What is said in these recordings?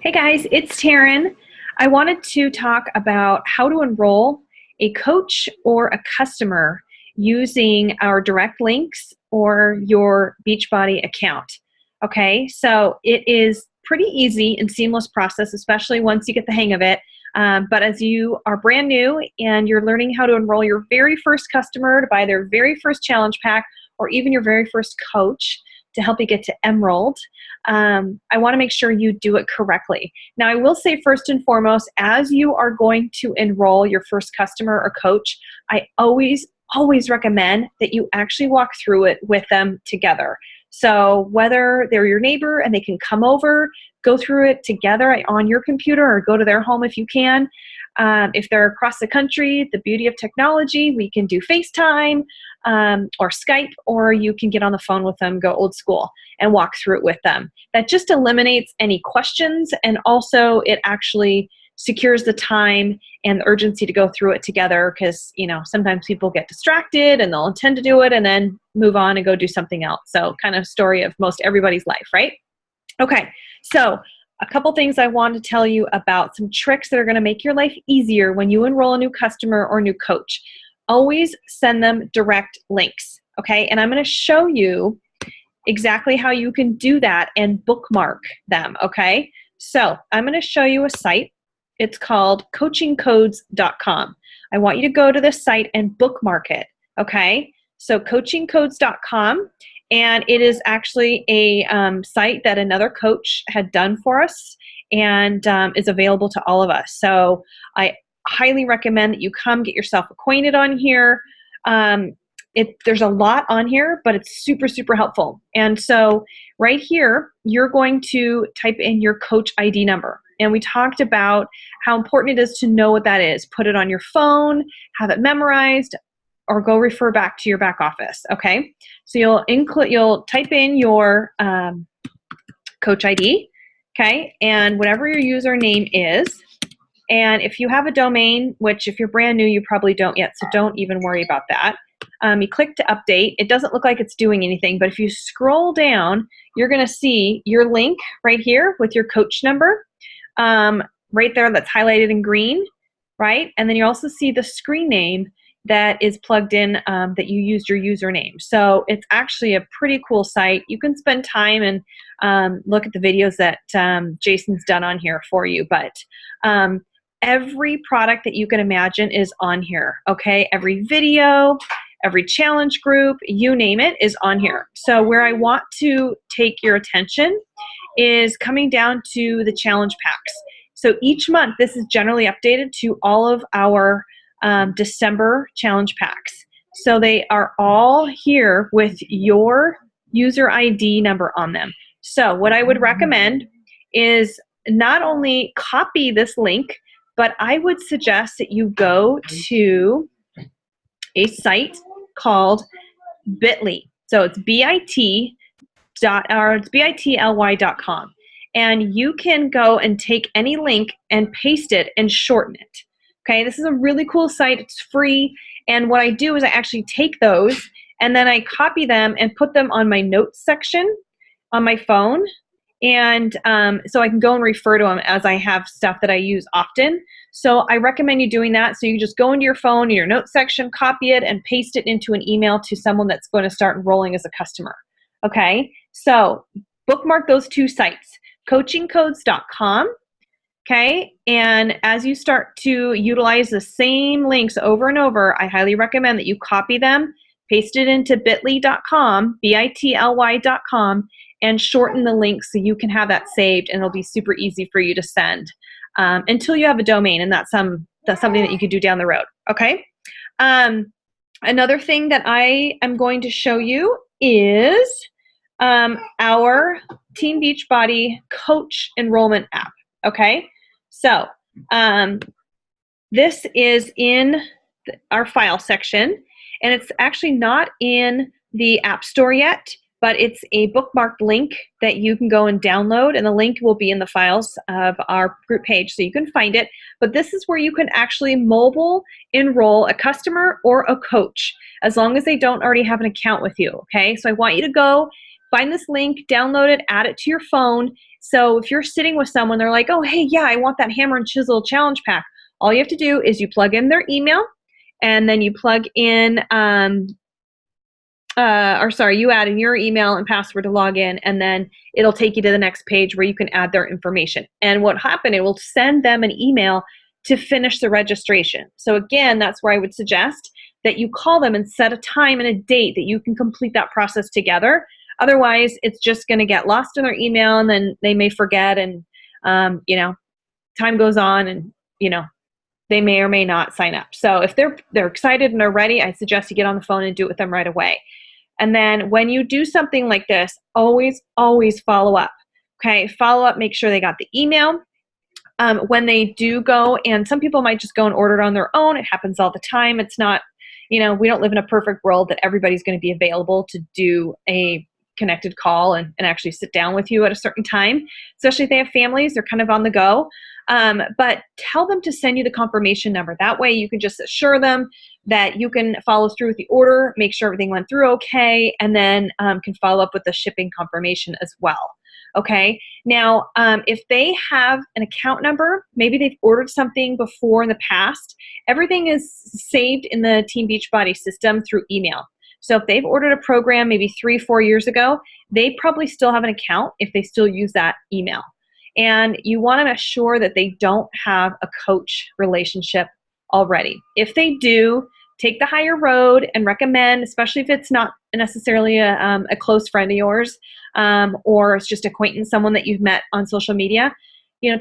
Hey guys, it's Taryn. I wanted to talk about how to enroll a coach or a customer using our direct links or your Beachbody account. Okay, so it is pretty easy and seamless process, especially once you get the hang of it. But as you are brand new and you're learning how to enroll your very first customer to buy their very first challenge pack or even your very first coach to help you get to Enrolled, I want to make sure you do it correctly. Now, I will say first and foremost, as you are going to enroll your first customer or coach, I always recommend that you actually walk through it with them together. So whether they're your neighbor and they can come over, go through it together on your computer or go to their home if you can. If they're across the country, the beauty of technology, we can do FaceTime or Skype, or you can get on the phone with them, go old school, and walk through it with them. That just eliminates any questions, and also it actually secures the time and the urgency to go through it together, because sometimes people get distracted and they'll intend to do it and then move on and go do something else. So kind of story of most everybody's life, right? Okay, so a couple things I want to tell you about, some tricks that are going to make your life easier when you enroll a new customer or new coach. Always send them direct links, okay? And I'm going to show you exactly how you can do that and bookmark them, okay? So I'm going to show you a site. It's called coachingcodes.com. I want you to go to this site and bookmark it, okay? So coachingcodes.com. And it is actually a site that another coach had done for us and is available to all of us. So I highly recommend that you come get yourself acquainted on here. There's a lot on here, but it's super, super helpful. And so right here, you're going to type in your coach ID number. And we talked about how important it is to know what that is. Put it on your phone, have it memorized, or go refer back to your back office, okay? So you'll type in your coach ID, okay? And whatever your username is, and if you have a domain, which if you're brand new, you probably don't yet, so don't even worry about that. You click to update. It doesn't look like it's doing anything, but if you scroll down, you're gonna see your link right here with your coach number, right there that's highlighted in green, right? And then you also see the screen name that is plugged in, that you used your username. So it's actually a pretty cool site. You can spend time and look at the videos that Jason's done on here for you. But every product that you can imagine is on here, okay? Every video, every challenge group, you name it, is on here. So where I want to take your attention is coming down to the challenge packs. So each month, this is generally updated to all of our December challenge packs. So they are all here with your user ID number on them. So what I would recommend is not only copy this link, but I would suggest that you go to a site called Bitly. So it's bitly.com. And you can go and take any link and paste it and shorten it. Okay, this is a really cool site. It's free. And what I do is I actually take those and then I copy them and put them on my notes section on my phone. And so I can go and refer to them as I have stuff that I use often. So I recommend you doing that. So you just go into your phone, in your notes section, copy it, and paste it into an email to someone that's going to start enrolling as a customer. Okay, so bookmark those two sites, coachingcodes.com. Okay, and as you start to utilize the same links over and over, I highly recommend that you copy them, paste it into bitly.com, bitly.com, and shorten the link so you can have that saved, and it'll be super easy for you to send until you have a domain, and that's something that you could do down the road. Okay. Another thing that I am going to show you is our Team Beachbody Coach Enrollment app. Okay. So this is in our file section, and it's actually not in the App Store yet, but it's a bookmarked link that you can go and download, and the link will be in the files of our group page, so you can find it. But this is where you can actually mobile enroll a customer or a coach, as long as they don't already have an account with you, okay? So I want you to go find this link, download it, add it to your phone. So if you're sitting with someone, they're like, oh, hey, yeah, I want that hammer and chisel challenge pack. All you have to do is you plug in their email, and then you plug in, you add in your email and password to log in, and then it'll take you to the next page where you can add their information. And what happened, it will send them an email to finish the registration. So again, that's where I would suggest that you call them and set a time and a date that you can complete that process together. Otherwise, it's just going to get lost in their email, and then they may forget, and time goes on, and they may or may not sign up. So if they're excited and they're ready, I suggest you get on the phone and do it with them right away. And then when you do something like this, always follow up. Okay, follow up, make sure they got the email. When they do go, and some people might just go and order it on their own. It happens all the time. It's not, we don't live in a perfect world that everybody's going to be available to do a connected call and actually sit down with you at a certain time, especially if they have families, they're kind of on the go. But tell them to send you the confirmation number. That way you can just assure them that you can follow through with the order, make sure everything went through okay, and then can follow up with the shipping confirmation as well. Okay. Now, if they have an account number, maybe they've ordered something before in the past, everything is saved in the Team Beachbody system through email. So if they've ordered a program maybe 3-4 years ago, they probably still have an account if they still use that email. And you want to make sure that they don't have a coach relationship already. If they do, take the higher road and recommend, especially if it's not necessarily a close friend of yours, or it's just acquaintance, someone that you've met on social media,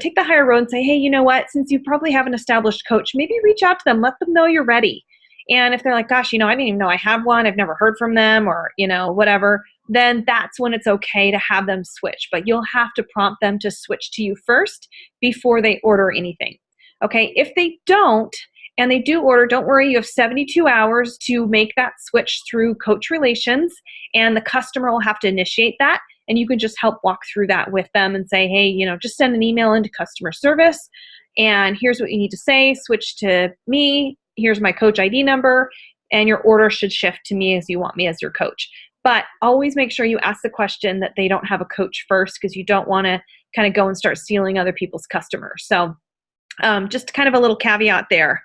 take the higher road and say, hey, you know what, since you probably have an established coach, maybe reach out to them, let them know you're ready. And if they're like, gosh, I didn't even know I have one, I've never heard from them, or, whatever, then that's when it's okay to have them switch. But you'll have to prompt them to switch to you first before they order anything. Okay, if they don't, and they do order, don't worry, you have 72 hours to make that switch through coach relations, and the customer will have to initiate that. And you can just help walk through that with them and say, hey, just send an email into customer service, and here's what you need to say, switch to me, here's my coach ID number, and your order should shift to me as you want me as your coach. But always make sure you ask the question that they don't have a coach first, because you don't want to kind of go and start stealing other people's customers. So just kind of a little caveat there.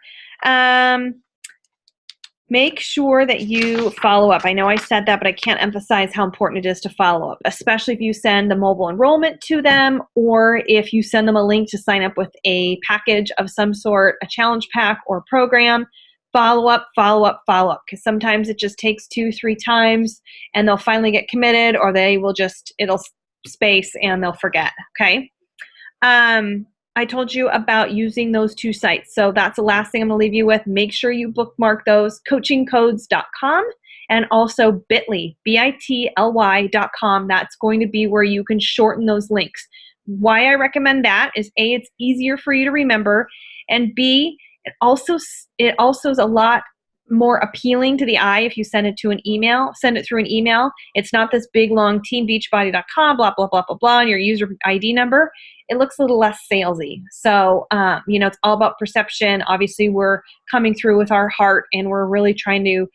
Make sure that you follow up. I know I said that, but I can't emphasize how important it is to follow up, especially if you send the mobile enrollment to them, or if you send them a link to sign up with a package of some sort, a challenge pack or program. Follow up, because sometimes it just takes 2-3 times and they'll finally get committed, or it'll space and they'll forget. Okay. I told you about using those 2 sites. So that's the last thing I'm going to leave you with. Make sure you bookmark those, coachingcodes.com, and also bit.ly, bit.ly.com. That's going to be where you can shorten those links. Why I recommend that is A, it's easier for you to remember, and B, it also is a lot more appealing to the eye if you send it through an email. It's not this big long teambeachbody.com, blah, blah, blah, blah, blah, and your user ID number. It looks a little less salesy. So, it's all about perception. Obviously, we're coming through with our heart, and we're really trying to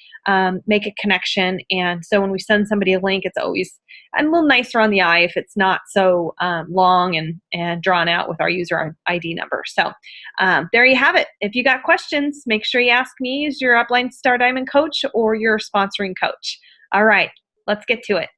make a connection. And so when we send somebody a link, it's always a little nicer on the eye if it's not so long and drawn out with our user ID number. So there you have it. If you got questions, make sure you ask me as your Upline Star Diamond coach or your sponsoring coach. All right, let's get to it.